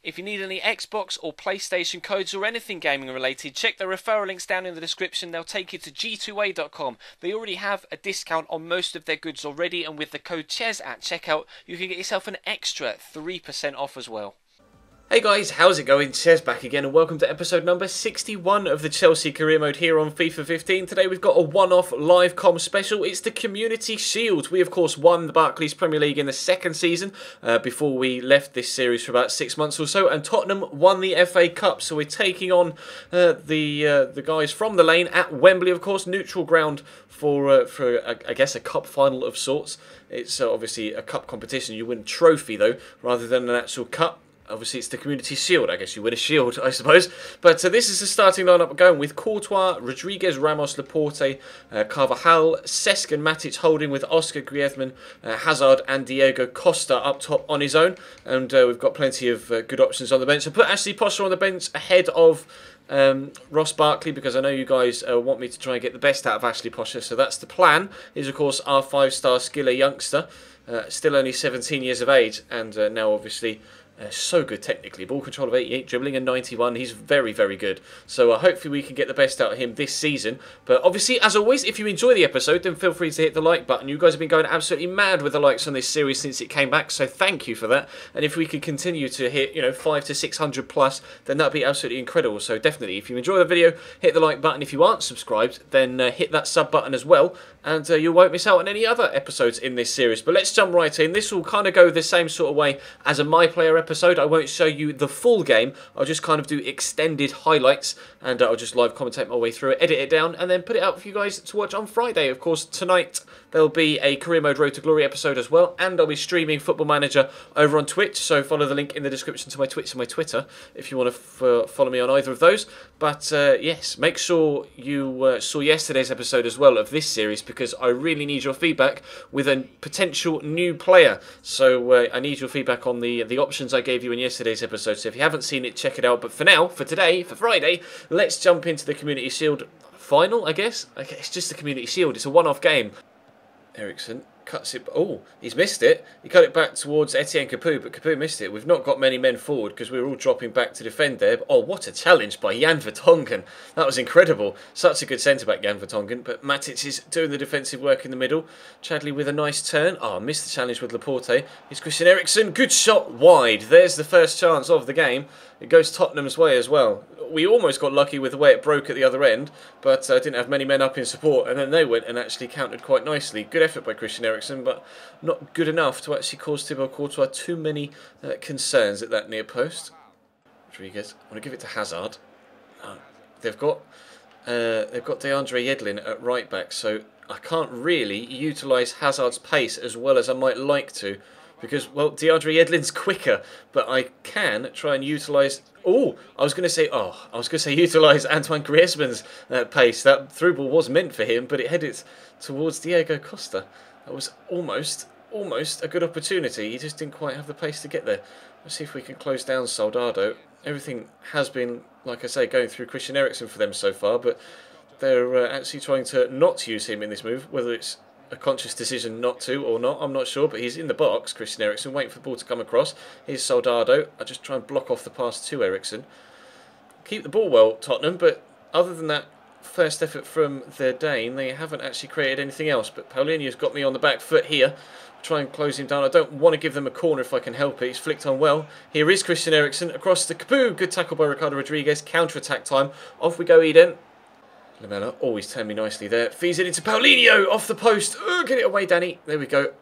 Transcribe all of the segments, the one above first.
If you need any Xbox or PlayStation codes or anything gaming related, check the referral links down in the description. They'll take you to g2a.com. They already have a discount on most of their goods already, and with the code CHES at checkout, you can get yourself an extra 3% off as well. Hey guys, how's it going? Chez back again and welcome to episode number 61 of the Chelsea Career Mode here on FIFA 15. Today we've got a one-off live com special. It's the Community Shield. We of course won the Barclays Premier League in the second season before we left this series for about 6 months or so, and Tottenham won the FA Cup. So we're taking on the guys from the lane at Wembley, of course, neutral ground for I guess a cup final of sorts. It's obviously a cup competition. You win a trophy though, rather than an actual cup. Obviously, it's the Community Shield. I guess you win a shield, I suppose. But this is the starting lineup going with Courtois, Rodriguez, Ramos, Laporte, Carvajal, Cesc and Matic holding with Oscar Griezmann, Hazard and Diego Costa up top on his own. And we've got plenty of good options on the bench. So put Ashley Potter on the bench ahead of Ross Barkley, because I know you guys want me to try and get the best out of Ashley Potter. So that's the plan. He's, of course, our 5-star skiller youngster. Still only 17 years of age, and now obviously... so good technically. Ball control of 88, dribbling a 91. He's very, very good. So hopefully we can get the best out of him this season. But obviously, as always, if you enjoy the episode, then feel free to hit the like button. You guys have been going absolutely mad with the likes on this series since it came back. So thank you for that. And if we could continue to hit, 500 to 600 plus, then that'd be absolutely incredible. So definitely, if you enjoy the video, hit the like button. If you aren't subscribed, then hit that sub button as well. And you won't miss out on any other episodes in this series. But let's jump right in. This will kind of go the same sort of way as a My Player episode. I won't show you the full game. I'll just kind of do extended highlights, and I'll just live commentate my way through it, edit it down, and then put it out for you guys to watch on Friday. Of course, tonight there'll be a Career Mode Road to Glory episode as well, and I'll be streaming Football Manager over on Twitch, so follow the link in the description to my Twitch and my Twitter if you want to follow me on either of those. But yes, make sure you saw yesterday's episode as well of this series, because I really need your feedback with a potential new player. So I need your feedback on the options I gave you in yesterday's episode. So if you haven't seen it, check it out. But for now, for today, for Friday, let's jump into the Community Shield final, I guess. Okay, it's just the Community Shield. It's a one-off game. Eriksen cuts it. Oh, he's missed it. He cut it back towards Etienne Capoue, but Capoue missed it. We've not got many men forward because we were all dropping back to defend there. But, oh, what a challenge by Jan Vertonghen. That was incredible. Such a good centre-back, Jan Vertonghen. But Matic is doing the defensive work in the middle. Chadley with a nice turn. Oh, missed the challenge with Laporte. It's Christian Eriksen. Good shot wide. There's the first chance of the game. It goes Tottenham's way as well. We almost got lucky with the way it broke at the other end, but didn't have many men up in support, and then they went and actually countered quite nicely. Good effort by Christian Eriksen, but not good enough to actually cause Thibaut Courtois too many concerns at that near post. Rodriguez, I want to give it to Hazard. They've got DeAndre Yedlin at right back, so I can't really utilise Hazard's pace as well as I might like to. Because, well, DeAndre Yedlin's quicker, but I can try and utilise... I was going to say utilise Antoine Griezmann's pace. That through ball was meant for him, but it headed towards Diego Costa. That was almost a good opportunity. He just didn't quite have the pace to get there. Let's see if we can close down Soldado. Everything has been, like I say, going through Christian Eriksen for them so far, but they're actually trying to not use him in this move, whether it's a conscious decision not to or not, I'm not sure, but he's in the box, Christian Eriksen, waiting for the ball to come across. Here's Soldado. I'll just try and block off the pass to Eriksen. Keep the ball well, Tottenham, but other than that first effort from the Dane, they haven't actually created anything else. But Paulinho's got me on the back foot here. Try and close him down. I don't want to give them a corner if I can help it. He's flicked on well. Here is Christian Eriksen across to Capoue. Good tackle by Ricardo Rodriguez. Counter-attack time. Off we go, Eden. Lamela always turned me nicely there. Feeds it into Paulinho off the post. Oh, get it away, Danny. There we go.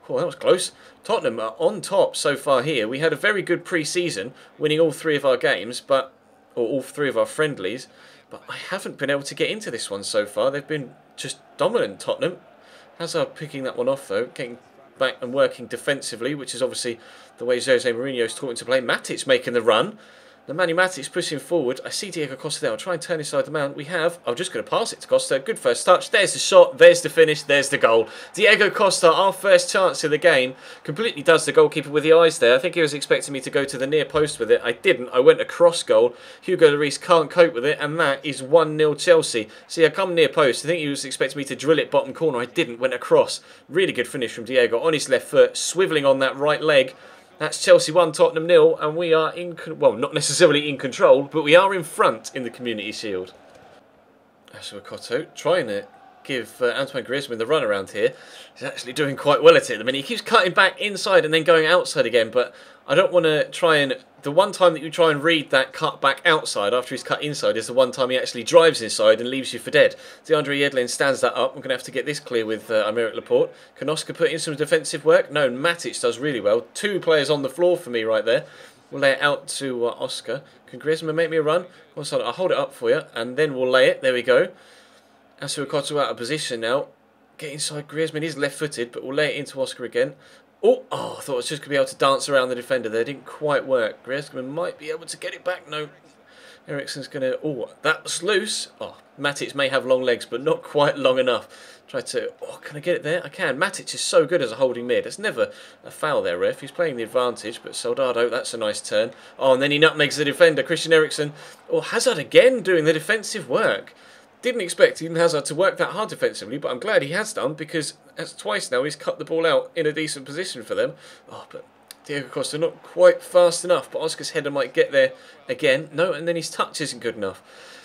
Oh, that was close. Tottenham are on top so far here. We had a very good pre-season, winning all three of our games, or all three of our friendlies. But I haven't been able to get into this one so far. They've been just dominant, Tottenham. Hazard picking that one off, though. Getting back and working defensively, which is obviously the way Jose Mourinho's taught him to play. Matic making the run. Nemanja Matic pushing forward. I see Diego Costa there. I'll try and turn inside the man. I'm just going to pass it to Costa. Good first touch. There's the shot. There's the finish. There's the goal. Diego Costa, our first chance of the game, completely does the goalkeeper with the eyes there. I think he was expecting me to go to the near post with it. I didn't. I went across goal. Hugo Lloris can't cope with it, and that is 1-0 Chelsea. See, I come near post. I think he was expecting me to drill it bottom corner. I didn't. Went across. Really good finish from Diego on his left foot, swivelling on that right leg. That's Chelsea 1, Tottenham 0, and we are well, not necessarily in control, but we are in front in the Community Shield. Ashley trying to give Antoine Griezmann the run around here. He's actually doing quite well at it at the minute. He keeps cutting back inside and then going outside again, but I don't want to try and... The one time that you try and read that cut back outside after he's cut inside is the one time he actually drives inside and leaves you for dead. DeAndre Yedlin stands that up. I'm going to have to get this clear with Aymeric Laporte. Can Oscar put in some defensive work? No, Matic does really well. 2 players on the floor for me right there. We'll lay it out to Oscar. Can Griezmann make me a run? I'll hold it up for you, and then we'll lay it. There we go. Asuakoto out of position now. Get inside Griezmann. He's left-footed, but we'll lay it into Oscar again. Oh, I thought I was just going to be able to dance around the defender there. Didn't quite work. Griezmann might be able to get it back. No. Eriksen's going to... Oh, that's loose. Oh, Matic may have long legs, but not quite long enough. Try to... Oh, can I get it there? I can. Matic is so good as a holding mid. It's never a foul there, ref. He's playing the advantage, but Soldado, that's a nice turn. Oh, and then he nutmegs the defender, Christian Eriksen. Oh, Hazard again doing the defensive work. Didn't expect Eden Hazard to work that hard defensively, but I'm glad he has done, because that's twice now he's cut the ball out in a decent position for them. Oh, but Diego Costa not quite fast enough, but Oscar's header might get there again. No, and then his touch isn't good enough.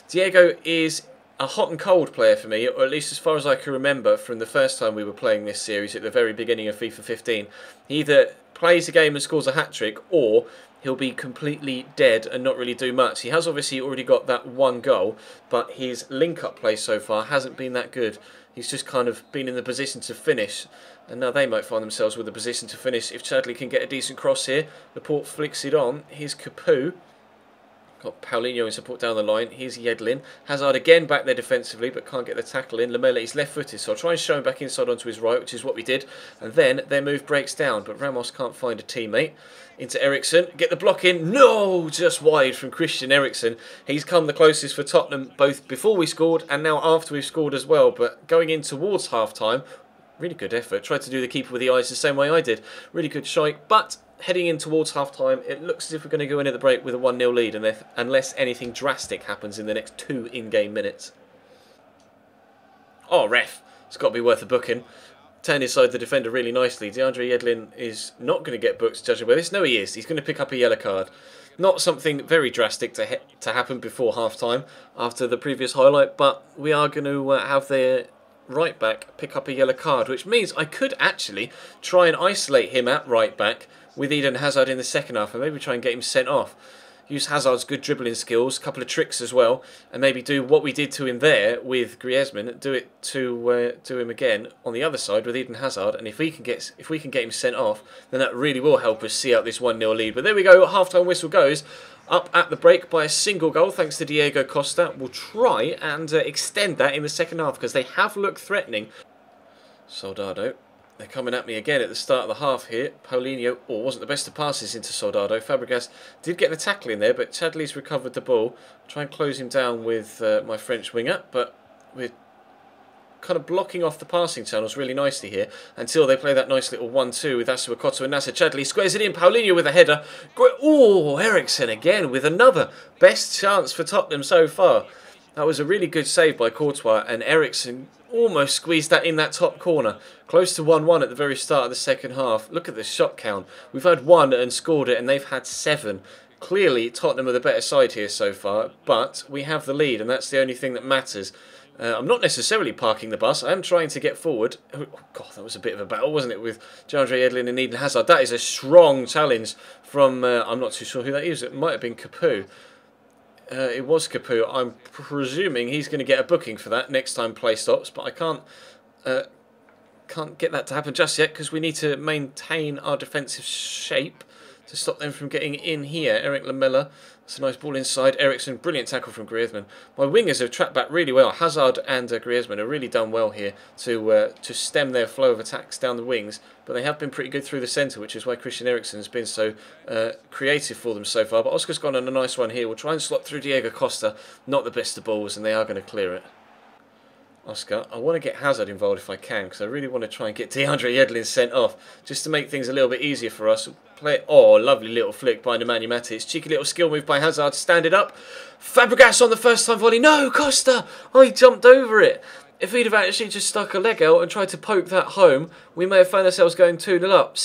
Diego is a hot and cold player for me, or at least as far as I can remember from the first time we were playing this series at the very beginning of FIFA 15. He either plays a game and scores a hat-trick, or he'll be completely dead and not really do much. He has obviously already got that 1 goal, but his link-up play so far hasn't been that good. He's just kind of been in the position to finish, and now they might find themselves with a position to finish if Chadley can get a decent cross here. Laporte flicks it on. Here's Capoue. Got Paulinho in support down the line. Here's Yedlin. Hazard again back there defensively, but can't get the tackle in. Lamela is left-footed, so I'll try and show him back inside onto his right, which is what we did. And then their move breaks down, but Ramos can't find a teammate. Into Eriksen. Get the block in. No! Just wide from Christian Eriksen. He's come the closest for Tottenham, both before we scored and now after we've scored as well. But going in towards half-time, really good effort. Tried to do the keeper with the eyes the same way I did. Really good shite, but... Heading in towards half-time, it looks as if we're going to go in at the break with a 1-0 lead, unless anything drastic happens in the next 2 in-game minutes. Oh, ref. It's got to be worth a booking. Turned inside the defender really nicely. DeAndre Yedlin is not going to get booked, judging by this. No, he is. He's going to pick up a yellow card. Not something very drastic to happen before half-time after the previous highlight, but we are going to have their right back pick up a yellow card, which means I could actually try and isolate him at right back with Eden Hazard in the second half and maybe try and get him sent off. Use Hazard's good dribbling skills, a couple of tricks as well, and maybe do what we did to him there with Griezmann, do it to him again on the other side with Eden Hazard, and if we can get him sent off, then that really will help us see out this 1-0 lead. But there we go, half-time whistle goes. Up at the break by a single goal thanks to Diego Costa. We'll try and extend that in the second half because they have looked threatening. Soldado. They're coming at me again at the start of the half here. Paulinho, wasn't the best of passes into Soldado. Fabregas did get the tackle in there, but Chadley's recovered the ball. Try and close him down with my French winger, but we're kind of blocking off the passing channels really nicely here until they play that nice little 1-2 with Asuakoto and Nasser. Chadley squares it in. Paulinho with a header. Eriksen again with another best chance for Tottenham so far. That was a really good save by Courtois, and Eriksen almost squeezed that in that top corner. Close to 1-1 at the very start of the second half. Look at the shot count. We've had 1 and scored it, and they've had 7. Clearly, Tottenham are the better side here so far, but we have the lead, and that's the only thing that matters. I'm not necessarily parking the bus. I am trying to get forward. Oh, God, that was a bit of a battle, wasn't it, with DeAndre Yedlin and Eden Hazard. That is a strong challenge from, I'm not too sure who that is. It might have been Capoue. It was Capoue. I'm presuming he's going to get a booking for that next time play stops, but I can't get that to happen just yet because we need to maintain our defensive shape to stop them from getting in here. Eric Lamela, that's a nice ball inside. Eriksen, brilliant tackle from Griezmann. My wingers have tracked back really well. Hazard and Griezmann have really done well here to stem their flow of attacks down the wings, but they have been pretty good through the centre, which is why Christian Eriksen has been so creative for them so far. But Oscar's gone on a nice one here. We'll try and slot through Diego Costa. Not the best of balls, and they are going to clear it. Oscar, I want to get Hazard involved if I can, because I really want to try and get DeAndre Yedlin sent off, just to make things a little bit easier for us. Lovely little flick by Nemanja Matic. Cheeky little skill move by Hazard. Stand it up. Fabregas on the first time volley. No, Costa! Oh, he jumped over it. If he'd have actually just stuck a leg out and tried to poke that home, we may have found ourselves going 2-0 up.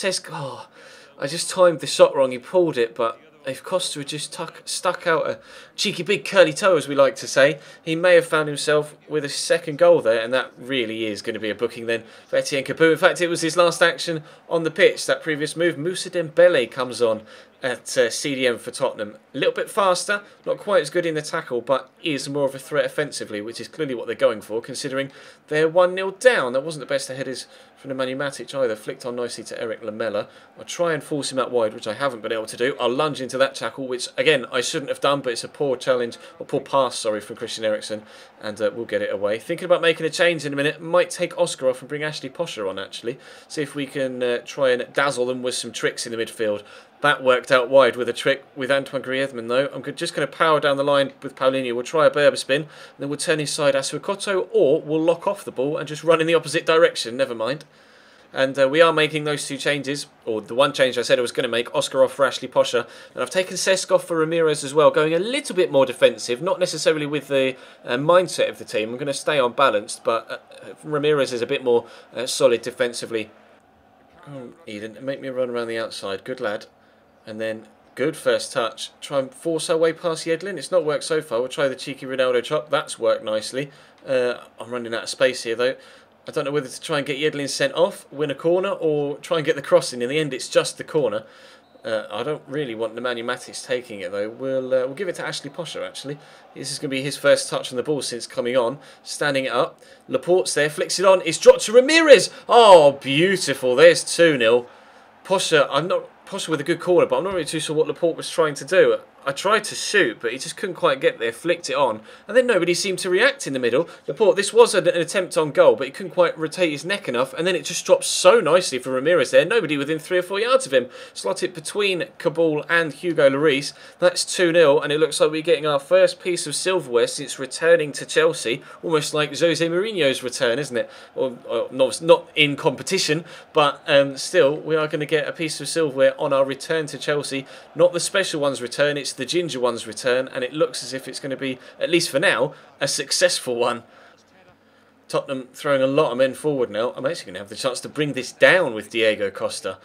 I just timed the shot wrong. He pulled it, but if Costa had just stuck out a cheeky big curly toe, as we like to say, he may have found himself with a second goal there, and that really is going to be a booking then for Etienne Capoue. In fact, it was his last action on the pitch, that previous move. Moussa Dembele comes on at CDM for Tottenham. A little bit faster, not quite as good in the tackle, but is more of a threat offensively, which is clearly what they're going for, considering they're 1-0 down. That wasn't the best of headers from Nemanja Matic either. Flicked on nicely to Eric Lamela. I'll try and force him out wide, which I haven't been able to do. I'll lunge into that tackle, which, again, I shouldn't have done, but it's a poor challenge, or poor pass, sorry, from Christian Eriksen, and we'll get it away. Thinking about making a change in a minute. Might take Oscar off and bring Ashley Posher on, actually. See if we can try and dazzle them with some tricks in the midfield. That worked out wide with a trick with Antoine Griezmann, though. I'm just going to power down the line with Paulinho. We'll try a Berber spin, and then we'll turn inside Asuakoto, or we'll lock off the ball and just run in the opposite direction. Never mind. And we are making those two changes, or the one change I said I was going to make, Oscar off for Ashley Posher. And I've taken Cesc off for Ramirez as well, going a little bit more defensive, not necessarily with the mindset of the team. I'm going to stay unbalanced, but Ramirez is a bit more solid defensively. Oh, Eden, make me run around the outside. Good lad. And then, good first touch. Try and force our way past Yedlin. It's not worked so far. We'll try the cheeky Ronaldo chop. That's worked nicely. I'm running out of space here, though. I don't know whether to try and get Yedlin sent off, win a corner, or try and get the crossing. In the end, it's just the corner. I don't really want Nemanja Matic taking it, though. We'll give it to Ashley Posher, actually. This is going to be his first touch on the ball since coming on. Standing it up. Laporte's there, flicks it on. It's dropped to Ramirez. Oh, beautiful. There's 2-0. Posher with a good corner, but I'm not really too sure what Laporte was trying to do. I tried to shoot, but he just couldn't quite get there, flicked it on, and then nobody seemed to react in the middle. Laporte, this was an attempt on goal, but he couldn't quite rotate his neck enough, and then it just dropped so nicely for Ramirez there. Nobody within 3 or 4 yards of him. Slot it between Kabul and Hugo Lloris. That's 2-0, and it looks like we're getting our first piece of silverware since returning to Chelsea. Almost like Jose Mourinho's return, isn't it? Or not in competition, but still, we are going to get a piece of silverware on our return to Chelsea. Not the special one's return, it's the ginger one's return, and it looks as if it's going to be, at least for now, a successful one. Tottenham throwing a lot of men forward now. I'm actually going to have the chance to bring this down with Diego Costa.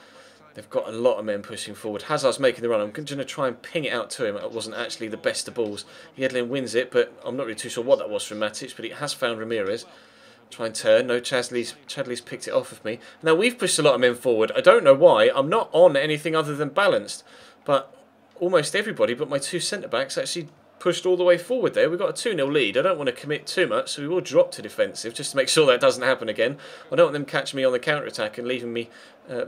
They've got a lot of men pushing forward. Hazard's making the run. I'm going to try and ping it out to him. It wasn't actually the best of balls. Yedlin wins it, but I'm not really too sure what that was from Matic, but it has found Ramirez. Try and turn. No, Chadley's picked it off of me. Now, we've pushed a lot of men forward. I don't know why. I'm not on anything other than balanced, but almost everybody but my two centre-backs actually pushed all the way forward there. We've got a 2-0 lead. I don't want to commit too much, so we will drop to defensive just to make sure that doesn't happen again. I don't want them catching me on the counter-attack and leaving me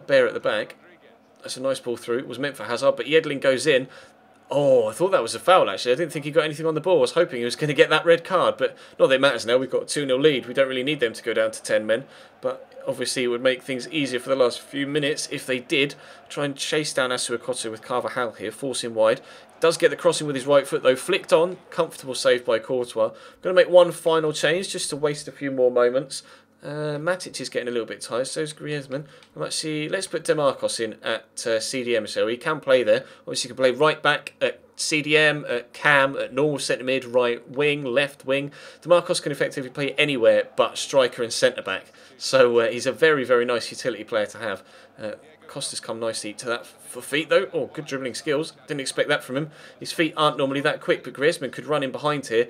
bare at the back. That's a nice ball through. It was meant for Hazard, but Yedlin goes in. Oh, I thought that was a foul, actually. I didn't think he got anything on the ball. I was hoping he was going to get that red card, but not that it matters now. We've got a 2-0 lead. We don't really need them to go down to 10 men, but obviously it would make things easier for the last few minutes if they did. Try and chase down Asuakoto with Carvajal here, force him wide. Does get the crossing with his right foot, though. Flicked on. Comfortable save by Courtois. Going to make one final change just to waste a few more moments. Matic is getting a little bit tired, so is Griezmann. Let's put Demarcos in at CDM, so he can play there. Obviously, he can play right back at CDM, at cam, at normal centre mid, right wing, left wing. Demarcos can effectively play anywhere but striker and centre back. So he's a very, very nice utility player to have. Costa's come nicely to that for feet, though. Oh, good dribbling skills. Didn't expect that from him. His feet aren't normally that quick, but Griezmann could run in behind here.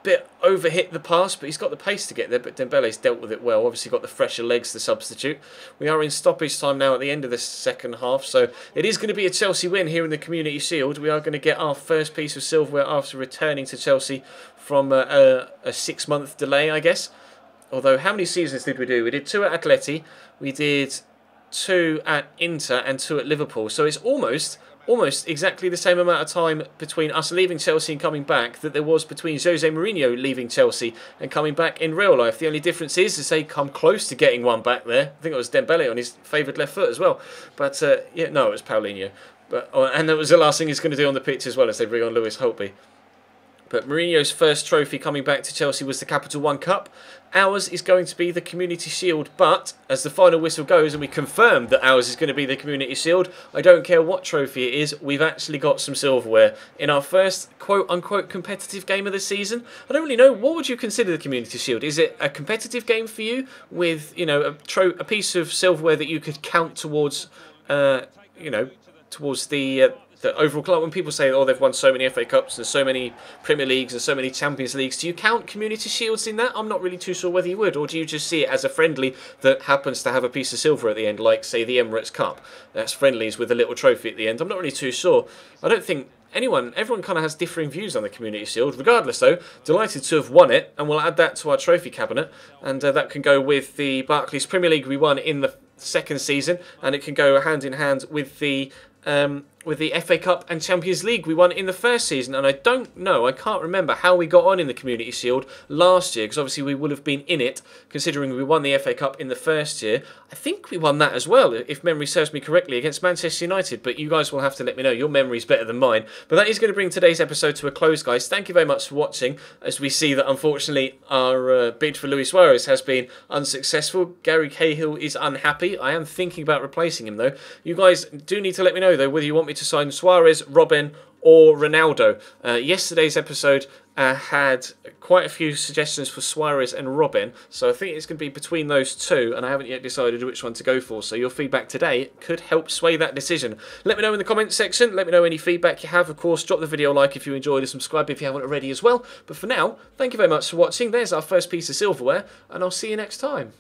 Bit overhit the pass, but he's got the pace to get there, but Dembele's dealt with it well. Obviously got the fresher legs, the substitute. We are in stoppage time now at the end of the second half, so it is going to be a Chelsea win here in the Community Shield. We are going to get our first piece of silverware after returning to Chelsea from a 6-month delay, I guess. Although, how many seasons did we do? We did 2 at Atleti, we did 2 at Inter, and 2 at Liverpool. So it's almost exactly the same amount of time between us leaving Chelsea and coming back that there was between Jose Mourinho leaving Chelsea and coming back in real life. The only difference is they come close to getting one back there. I think it was Dembele on his favoured left foot as well. But, yeah, no, it was Paulinho. And that was the last thing he's going to do on the pitch as well as they bring on Lewis Holtby. But Mourinho's first trophy coming back to Chelsea was the Capital One Cup. Ours is going to be the Community Shield, but as the final whistle goes and we confirm that ours is going to be the Community Shield, I don't care what trophy it is, we've actually got some silverware. In our first quote-unquote competitive game of the season, I don't really know, what would you consider the Community Shield? Is it a competitive game for you with, you know, a piece of silverware that you could count towards you know, towards the overall club. When people say, oh, they've won so many FA Cups and so many Premier Leagues and so many Champions Leagues, do you count Community Shields in that? I'm not really too sure whether you would, or do you just see it as a friendly that happens to have a piece of silver at the end, like, say, the Emirates Cup? That's friendlies with a little trophy at the end. I'm not really too sure. I don't think everyone kind of has differing views on the Community Shield. Regardless, though, delighted to have won it, and we'll add that to our trophy cabinet, and that can go with the Barclays Premier League we won in the second season, and it can go hand in hand with the FA Cup and Champions League we won in the first season. And I can't remember how we got on in the Community Shield last year, because obviously we would have been in it, considering we won the FA Cup in the first year. I think we won that as well, if memory serves me correctly, against Manchester United, but you guys will have to let me know. Your memory's better than mine. But that is going to bring today's episode to a close, guys. Thank you very much for watching, as we see that, unfortunately, our bid for Luis Suarez has been unsuccessful. Gary Cahill is unhappy. I am thinking about replacing him, though. You guys do need to let me know, though, whether you want me to sign Suarez, Robin, or Ronaldo. Yesterday's episode had quite a few suggestions for Suarez and Robin, so I think it's going to be between those two, and I haven't yet decided which one to go for, so your feedback today could help sway that decision. Let me know in the comments section. Let me know any feedback you have. Of course, drop the video a like if you enjoyed, and subscribe if you haven't already as well. But for now, thank you very much for watching. There's our first piece of silverware, and I'll see you next time.